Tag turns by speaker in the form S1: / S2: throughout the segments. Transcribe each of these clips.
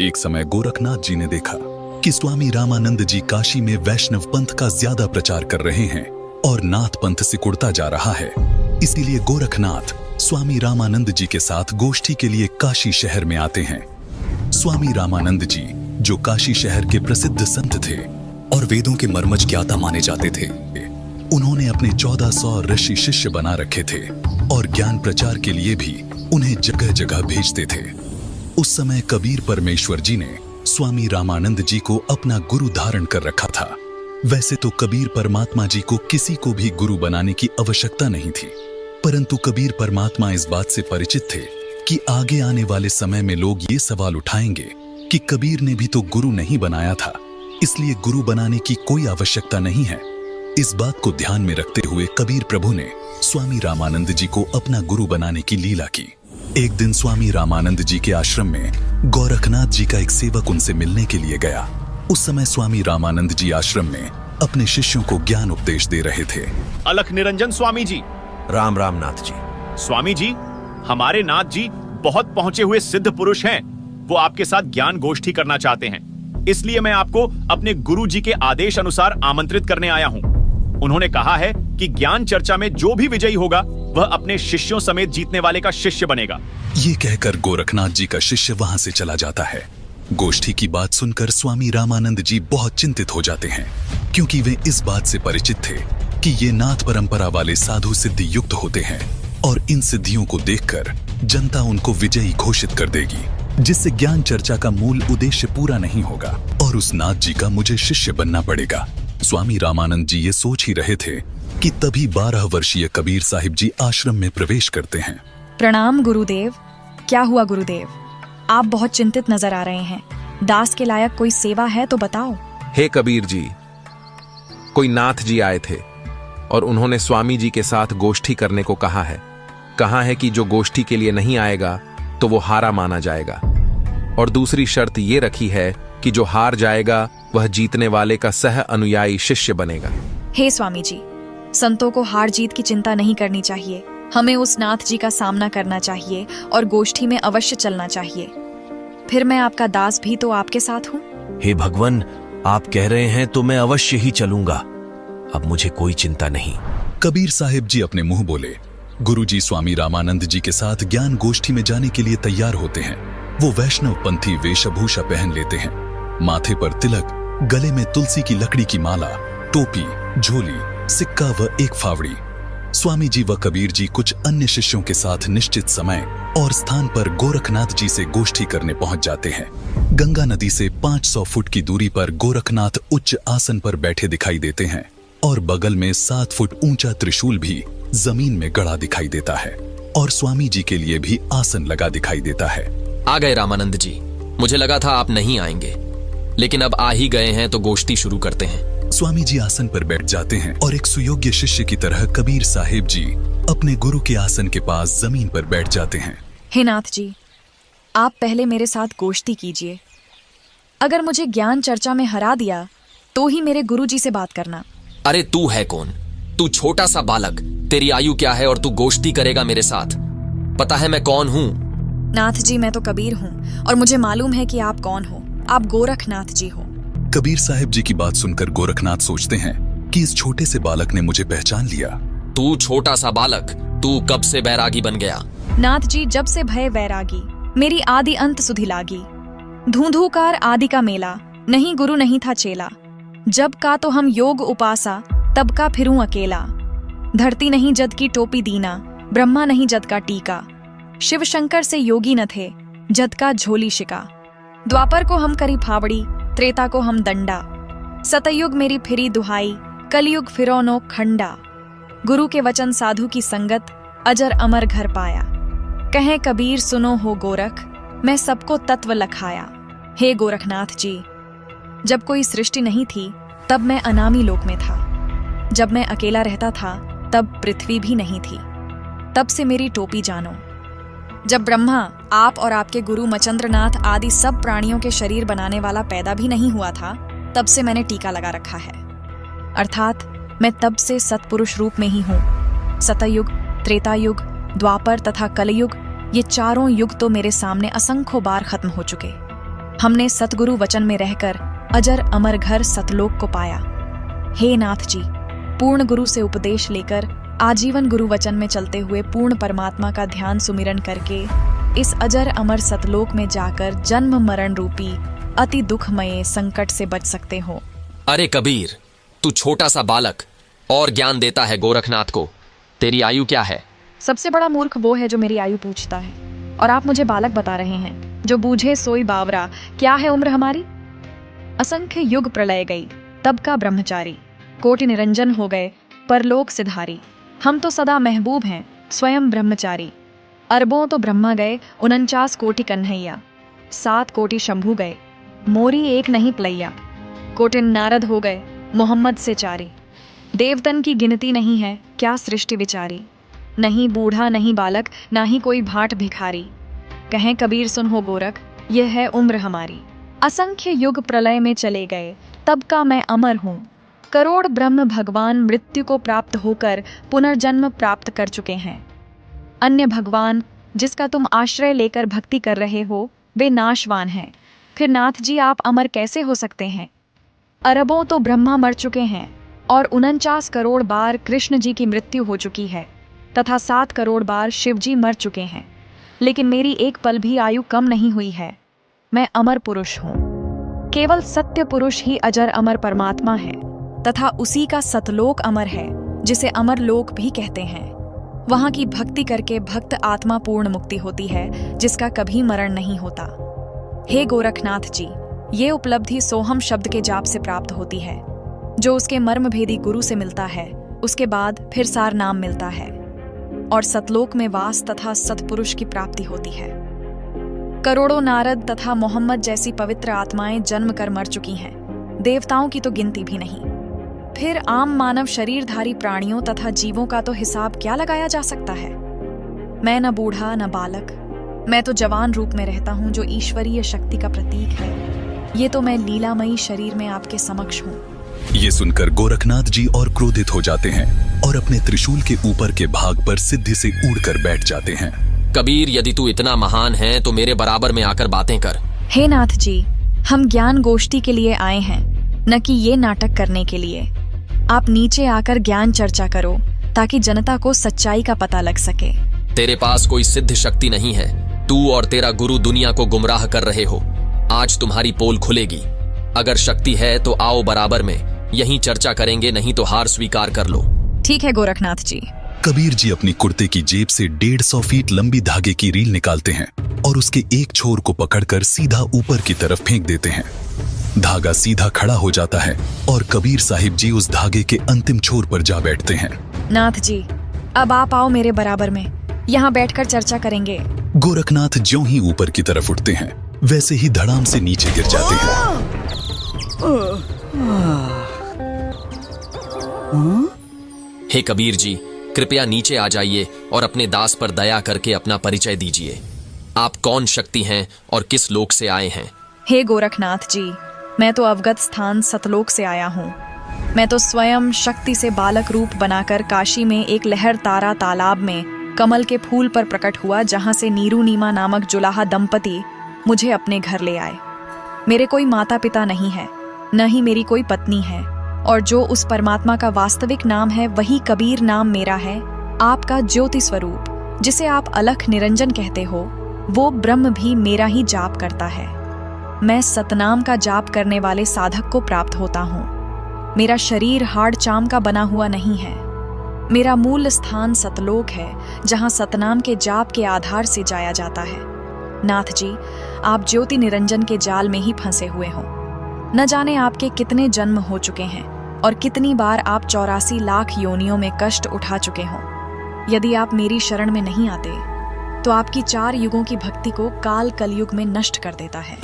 S1: एक समय गोरखनाथ जी ने देखा कि स्वामी रामानंद जी काशी में वैष्णव पंथ का ज्यादा प्रचार कर रहे हैं और नाथ पंथ सिकुड़ता जा रहा है। इसीलिए गोरखनाथ स्वामी रामानंद जी के साथ गोष्ठी के लिए काशी शहर में आते हैं। स्वामी रामानंद जी, जो काशी शहर के प्रसिद्ध संत थे और वेदों के मर्मज्ञ ज्ञाता माने जाते थे, उन्होंने अपने 1400 ऋषि शिष्य बना रखे थे और ज्ञान प्रचार के लिए भी उन्हें जगह जगह भेजते थे। उस समय कबीर परमेश्वर जी ने स्वामी रामानंद जी को अपना गुरु धारण कर रखा था। वैसे तो कबीर परमात्मा जी को किसी को भी गुरु बनाने की आवश्यकता नहीं थी, परंतु कबीर परमात्मा इस बात से परिचित थे कि आगे आने वाले समय में लोग ये सवाल उठाएंगे कि कबीर ने भी तो गुरु नहीं बनाया था, इसलिए गुरु बनाने की कोई आवश्यकता नहीं है। इस बात को ध्यान में रखते हुए कबीर प्रभु ने स्वामी रामानंद जी को अपना गुरु बनाने की लीला की। एक दिन स्वामी रामानंद जी के आश्रम में गोरखनाथ जी का एक सेवक उनसे मिलने के लिए गया। उस समय स्वामी रामानंद जी आश्रम में अपने शिष्यों को ज्ञान उपदेश दे रहे थे।
S2: अलख निरंजन स्वामी जी।
S3: राम राम नाथ जी।
S2: स्वामी जी, हमारे नाथ जी बहुत पहुंचे हुए सिद्ध पुरुष हैं। वो आपके साथ ज्ञान गोष्ठी करना चाहते हैं, इसलिए मैं आपको अपने गुरु जी के आदेश अनुसार आमंत्रित करने आया हूँ। उन्होंने कहा है कि ज्ञान चर्चा में जो भी विजयी होगा वह अपने शिष्यों समेत जीतने वाले का शिष्य बनेगा।
S1: ये कहकर गोरखनाथ जी का शिष्य वहां से चला जाता है। गोष्ठी की बात सुनकर स्वामी रामानंद जी बहुत चिंतित हो जाते हैं, क्योंकि वे इस बात से परिचित थे कि ये नाथ परंपरा वाले साधु सिद्धि युक्त होते हैं और इन सिद्धियों को देखकर जनता उनको विजयी घोषित कर देगी, जिससे ज्ञान चर्चा का मूल उद्देश्य पूरा नहीं होगा और उस नाथ जी का मुझे शिष्य बनना पड़ेगा। स्वामी रामानंद जी ये सोच ही रहे थे कि तभी 12 वर्षीय कबीर साहिब जी आश्रम में प्रवेश करते हैं।
S4: प्रणाम गुरुदेव। क्या हुआ गुरुदेव, आप बहुत चिंतित नजर आ रहे हैं। दास के लायक कोई सेवा है तो बताओ।
S3: हे कबीर जी, कोई नाथ जी आए थे और उन्होंने स्वामी जी के साथ गोष्ठी करने को कहा है कि जो गोष्ठी के लिए नहीं आएगा तो वो हारा माना जाएगा, और दूसरी शर्त ये रखी है कि जो हार जाएगा वह जीतने वाले का सह अनुयायी शिष्य बनेगा।
S4: हे स्वामी जी, संतों को हार जीत की चिंता नहीं करनी चाहिए। हमें उस नाथ जी का सामना करना चाहिए और गोष्ठी में अवश्य चलना चाहिए। फिर मैं आपका दास भी तो आपके साथ हूँ।
S5: हे भगवान, आप कह रहे हैं तो मैं अवश्य ही चलूंगा। अब मुझे कोई चिंता नहीं।
S1: कबीर साहिब जी अपने मुंह बोले। गुरुजी स्वामी रामानंद जी के साथ ज्ञान गोष्ठी में जाने के लिए तैयार होते हैं। वो वैष्णव पंथी वेशभूषा पहन लेते हैं, माथे पर तिलक, गले में तुलसी की लकड़ी की माला, टोपी, झोली, सिक्का व एक फावड़ी। स्वामी जी व कबीर जी कुछ अन्य शिष्यों के साथ निश्चित समय और स्थान पर गोरखनाथ जी से गोष्ठी करने पहुंच जाते हैं। गंगा नदी से 500 फुट की दूरी पर गोरखनाथ उच्च आसन पर बैठे दिखाई देते हैं और बगल में 7 फुट ऊंचा त्रिशूल भी जमीन में गड़ा दिखाई देता है और स्वामी जी के लिए भी आसन लगा दिखाई देता है।
S6: आ गए रामानंद जी। मुझे लगा था आप नहीं आएंगे, लेकिन अब आ ही गए हैं तो गोष्ठी शुरू करते हैं।
S1: स्वामी जी आसन पर बैठ जाते हैं और एक सुयोग्य शिष्य की तरह कबीर साहिब जी अपने गुरु के आसन के पास जमीन पर बैठ जाते हैं।
S4: हे नाथ जी, आप पहले मेरे साथ गोष्ठी कीजिए। अगर मुझे ज्ञान चर्चा में हरा दिया तो ही मेरे गुरु जी से बात करना।
S6: अरे तू है कौन? तू छोटा सा बालक, तेरी आयु क्या है और तू गोष्ठी करेगा मेरे साथ? पता है मैं कौन हूँ?
S4: नाथ जी, मैं तो कबीर हूँ और मुझे मालूम है कि आप कौन हो। आप गोरखनाथ जी हो।
S1: कबीर साहिब जी की बात सुनकर गोरखनाथ सोचते हैं कि इस छोटे से बालक ने मुझे पहचान लिया।
S6: तू छोटा सा बालक, तू कब से बैरागी बन गया?
S4: नाथ जी, जब से भय वैरागी, मेरी आदि अंत सुधि लागी। धूंधूकार आदि का मेला, नहीं गुरु नहीं था चेला। जब का तो हम योग उपासा, तब का फिरूं अकेला। धरती नहीं जद की टोपी दीना, ब्रह्मा नहीं जद का टीका। शिव शंकर से योगी न थे, जद का झोली शिका। द्वापर को हम करी फावड़ी, त्रेता को हम दंडा। सतयुग मेरी फिरी दुहाई, कलयुग फिरौनो खंडा। गुरु के वचन साधु की संगत, अजर अमर घर पाया। कहें कबीर सुनो हो गोरख, मैं सबको तत्व लखाया। हे गोरखनाथ जी, जब कोई सृष्टि नहीं थी तब मैं अनामी लोक में था। जब मैं अकेला रहता था तब पृथ्वी भी नहीं थी। तब से मेरी टोपी जानो। जब ब्रह्मा, आप और आपके गुरु मचंद्रनाथ आदि सब प्राणियों के शरीर बनाने वाला पैदा भी नहीं हुआ था, तब से मैंने टीका लगा रखा है। अर्थात मैं तब से सत्पुरुष रूप में ही हूँ। सतयुग, त्रेतायुग, द्वापर तथा कलयुग, ये चारों युग तो मेरे सामने असंख्यों बार खत्म हो चुके। हमने सतगुरु वचन में रहकर अजर अमर घर सतलोक को पाया। हे नाथ जी, पूर्ण गुरु से उपदेश लेकर आजीवन गुरु वचन में चलते हुए पूर्ण परमात्मा का ध्यान सुमिरन करके इस अजर अमर सतलोक में जाकर जन्म मरण रूपी अति दुखमय संकट से बच सकते हो।
S6: अरे कबीर, तू छोटा सा बालक और ज्ञान देता है गोरखनाथ को। तेरी आयु क्या है?
S4: सबसे बड़ा मूर्ख वो है जो मेरी आयु पूछता है, और आप मुझे बालक बता रहे हैं। जो बूझे सोई बावरा, क्या है उम्र हमारी? असंख्य युग प्रलय गई, तब का ब्रह्मचारी। कोटि निरंजन हो गए, परलोक सिधारी। हम तो सदा महबूब हैं, स्वयं ब्रह्मचारी। अरबों तो ब्रह्मा गए, 49 कोटि कन्हैया। 7 कोटि शंभू गए, मोरी एक नहीं प्लैया। कोटिन नारद हो गए, मोहम्मद से चारी। देवतन की गिनती नहीं है, क्या सृष्टि विचारी। नहीं बूढ़ा नहीं बालक, ना ही कोई भाट भिखारी। कहें कबीर सुन हो गोरख, यह है उम्र हमारी। असंख्य युग प्रलय में चले गए, तब का मैं अमर हूँ। करोड़ ब्रह्म भगवान मृत्यु को प्राप्त होकर पुनर्जन्म प्राप्त कर चुके हैं। अन्य भगवान जिसका तुम आश्रय लेकर भक्ति कर रहे हो, वे नाशवान हैं। फिर नाथ जी आप अमर कैसे हो सकते हैं? अरबों तो ब्रह्मा मर चुके हैं, और 49 करोड़ बार कृष्ण जी की मृत्यु हो चुकी है, तथा 7 करोड़ बार शिव जी मर चुके हैं। लेकिन मेरी एक पल भी आयु कम नहीं हुई है। मैं अमर पुरुष हूँ। केवल सत्य पुरुष ही अजर अमर परमात्मा है, तथा उसी का सतलोक अमर है, जिसे अमर लोक भी कहते हैं। वहां की भक्ति करके भक्त आत्मा पूर्ण मुक्ति होती है, जिसका कभी मरण नहीं होता। हे गोरखनाथ जी, ये उपलब्धि सोहम शब्द के जाप से प्राप्त होती है, जो उसके मर्मभेदी गुरु से मिलता है। उसके बाद फिर सार नाम मिलता है, और सतलोक में वास तथा सतपुरुष की प्राप्ति होती है। करोड़ों नारद तथा मोहम्मद जैसी पवित्र आत्माएं जन्म कर मर चुकी हैं, देवताओं की तो गिनती भी नहीं। फिर आम मानव शरीरधारी प्राणियों तथा जीवों का तो हिसाब क्या लगाया जा सकता है। मैं न बूढ़ा न बालक, मैं तो जवान रूप में रहता हूँ, जो ईश्वरीय शक्ति का प्रतीक है। ये तो मैं लीलामयी शरीर में आपके समक्ष हूँ।
S1: ये सुनकर गोरखनाथ जी और क्रोधित हो जाते हैं और अपने त्रिशूल के ऊपर के भाग पर सिद्धि से उड़कर बैठ जाते हैं।
S6: कबीर, यदि तू इतना महान है तो मेरे बराबर में आकर बातें कर।
S4: हे नाथ जी, हम ज्ञान गोष्ठी के लिए आए हैं, न कि ये नाटक करने के लिए। आप नीचे आकर ज्ञान चर्चा करो, ताकि जनता को सच्चाई का पता लग सके।
S6: तेरे पास कोई सिद्ध शक्ति नहीं है। तू और तेरा गुरु दुनिया को गुमराह कर रहे हो। आज तुम्हारी पोल खुलेगी। अगर शक्ति है तो आओ बराबर में, यहीं चर्चा करेंगे, नहीं तो हार स्वीकार कर लो।
S4: ठीक है गोरखनाथ जी।
S1: कबीर जी अपनी कुर्ते की जेब से 150 फीट लंबी धागे की रील निकालते हैं और उसके एक छोर को पकड़कर सीधा ऊपर की तरफ फेंक देते हैं। धागा सीधा खड़ा हो जाता है और कबीर साहिब जी उस धागे के अंतिम छोर पर जा बैठते हैं।
S4: नाथ जी, अब आप आओ मेरे बराबर में, यहाँ बैठकर चर्चा करेंगे।
S1: गोरखनाथ ज्यों ही ऊपर की तरफ उठते हैं, वैसे ही धड़ाम से नीचे गिर जाते हैं।
S6: हे कबीर जी, कृपया नीचे आ जाइए और अपने दास पर दया करके अपना परिचय दीजिए। आप कौन शक्ति हैं और किस लोक से आए हैं?
S4: हे गोरखनाथ जी, मैं तो अवगत स्थान सतलोक से आया हूँ। मैं तो स्वयं शक्ति से बालक रूप बनाकर काशी में एक लहर तारा तालाब में कमल के फूल पर प्रकट हुआ, जहाँ से नीरू नीमा नामक जुलाहा दंपति मुझे अपने घर ले आए। मेरे कोई माता पिता नहीं है, न ही मेरी कोई पत्नी है, और जो उस परमात्मा का वास्तविक नाम है वही कबीर नाम मेरा है। आपका ज्योति स्वरूप, जिसे आप अलख निरंजन कहते हो, वो ब्रह्म भी मेरा ही जाप करता है। मैं सतनाम का जाप करने वाले साधक को प्राप्त होता हूँ। मेरा शरीर हाड़ चाम का बना हुआ नहीं है। मेरा मूल स्थान सतलोक है, जहाँ सतनाम के जाप के आधार से जाया जाता है। नाथ जी, आप ज्योति निरंजन के जाल में ही फंसे हुए हो। न जाने आपके कितने जन्म हो चुके हैं और कितनी बार आप 84 लाख योनियों में कष्ट उठा चुके हो। यदि आप मेरी शरण में नहीं आते तो आपकी 4 युगों की भक्ति को काल कलयुग में नष्ट कर देता है।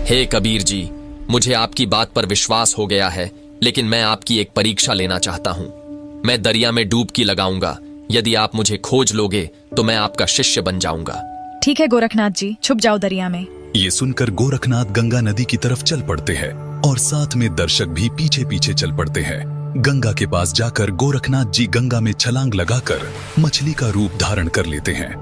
S6: हे कबीर जी, मुझे आपकी बात पर विश्वास हो गया है, लेकिन मैं आपकी एक परीक्षा लेना चाहता हूँ। मैं दरिया में डुबकी लगाऊंगा। यदि आप मुझे खोज लोगे तो मैं आपका शिष्य बन जाऊंगा।
S4: ठीक है गोरखनाथ जी, छुप जाओ दरिया में।
S1: ये सुनकर गोरखनाथ गंगा नदी की तरफ चल पड़ते हैं और साथ में दर्शक भी पीछे पीछे चल पड़ते हैं। गंगा के पास जाकर गोरखनाथ जी गंगा में छलांग लगाकर मछली का रूप धारण कर लेते हैं।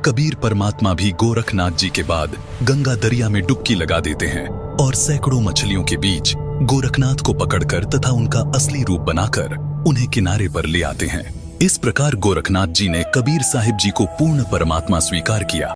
S1: कबीर परमात्मा भी गोरखनाथ जी के बाद गंगा दरिया में डुबकी लगा देते हैं और सैकड़ों मछलियों के बीच गोरखनाथ को पकड़कर तथा उनका असली रूप बनाकर उन्हें किनारे पर ले आते हैं। इस प्रकार गोरखनाथ जी ने कबीर साहिब जी को पूर्ण परमात्मा स्वीकार किया।